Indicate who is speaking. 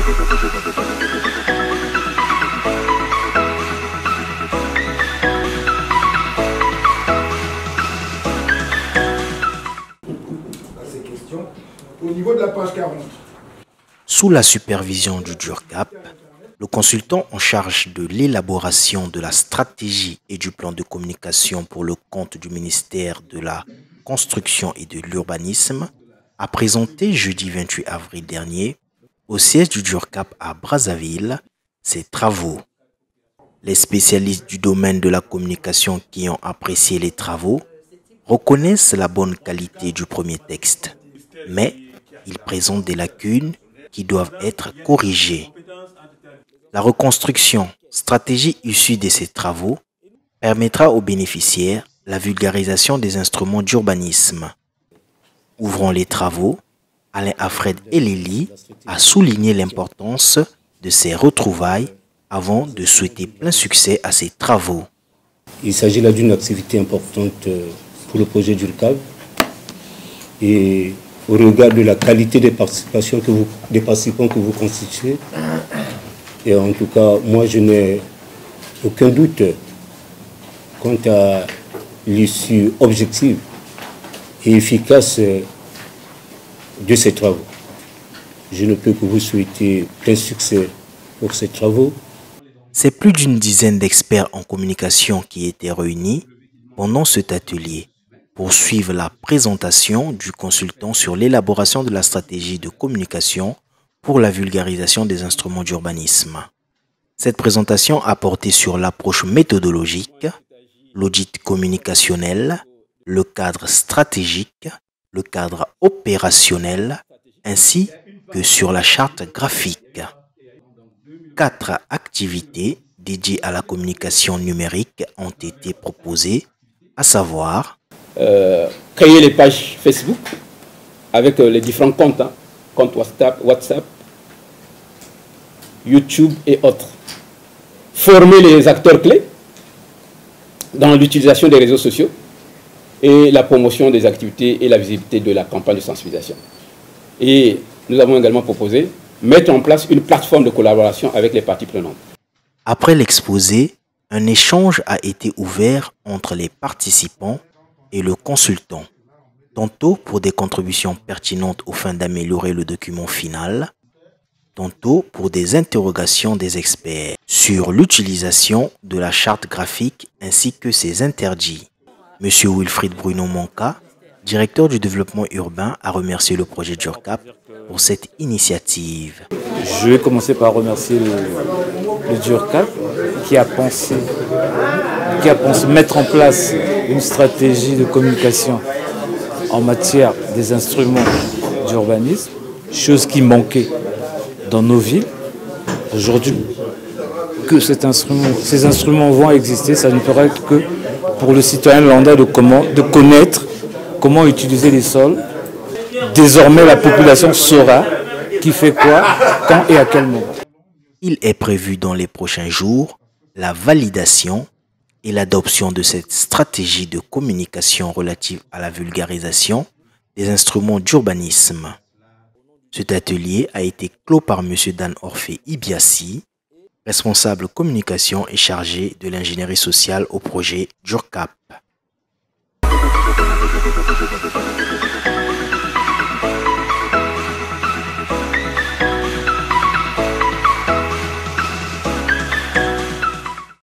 Speaker 1: Au niveau de la page 40.
Speaker 2: Sous la supervision du DURCAP, le consultant en charge de l'élaboration de la stratégie et du plan de communication pour le compte du ministère de la Construction et de l'Urbanisme a présenté jeudi 28 avril dernier au siège du DURCAP à Brazzaville ses travaux. Les spécialistes du domaine de la communication qui ont apprécié les travaux reconnaissent la bonne qualité du premier texte, mais ils présentent des lacunes qui doivent être corrigées. La reconstruction, stratégie issue de ces travaux, permettra aux bénéficiaires la vulgarisation des instruments d'urbanisme. Ouvrant les travaux, Alain Alfred Eleli a souligné l'importance de ces retrouvailles avant de souhaiter plein succès à ces travaux.
Speaker 3: Il s'agit là d'une activité importante pour le projet DURCAP et au regard de la qualité des participants que vous constituez. Et en tout cas, moi je n'ai aucun doute quant à l'issue objective et efficace de ces travaux. Je ne peux que vous souhaiter plein succès pour ces travaux.
Speaker 2: C'est plus d'une dizaine d'experts en communication qui étaient réunis pendant cet atelier pour suivre la présentation du consultant sur l'élaboration de la stratégie de communication pour la vulgarisation des instruments d'urbanisme. Cette présentation a porté sur l'approche méthodologique, l'audit communicationnel, le cadre stratégique, le cadre opérationnel, ainsi que sur la charte graphique. 4 activités dédiées à la communication numérique ont été proposées, à savoir
Speaker 4: créer les pages Facebook avec les différents comptes, comptes WhatsApp, YouTube et autres. Former les acteurs clés dans l'utilisation des réseaux sociaux et la promotion des activités et la visibilité de la campagne de sensibilisation. Et nous avons également proposé mettre en place une plateforme de collaboration avec les parties prenantes.
Speaker 2: Après l'exposé, un échange a été ouvert entre les participants et le consultant, tantôt pour des contributions pertinentes aux fins d'améliorer le document final, tantôt pour des interrogations des experts sur l'utilisation de la charte graphique ainsi que ses interdits. Monsieur Wilfried Bruno Monka, directeur du développement urbain, a remercié le projet DURCAP pour cette initiative.
Speaker 5: Je vais commencer par remercier le DURCAP qui a pensé mettre en place une stratégie de communication en matière des instruments d'urbanisme, chose qui manquait dans nos villes. Aujourd'hui, que ces instruments vont exister, ça ne pourrait être que pour le citoyen lambda de connaître comment utiliser les sols. Désormais, la population saura qui fait quoi, quand et à quel moment.
Speaker 2: Il est prévu dans les prochains jours la validation et l'adoption de cette stratégie de communication relative à la vulgarisation des instruments d'urbanisme. Cet atelier a été clos par M. Dan Orphée Ibiassi, responsable communication et chargé de l'ingénierie sociale au projet DURCAP.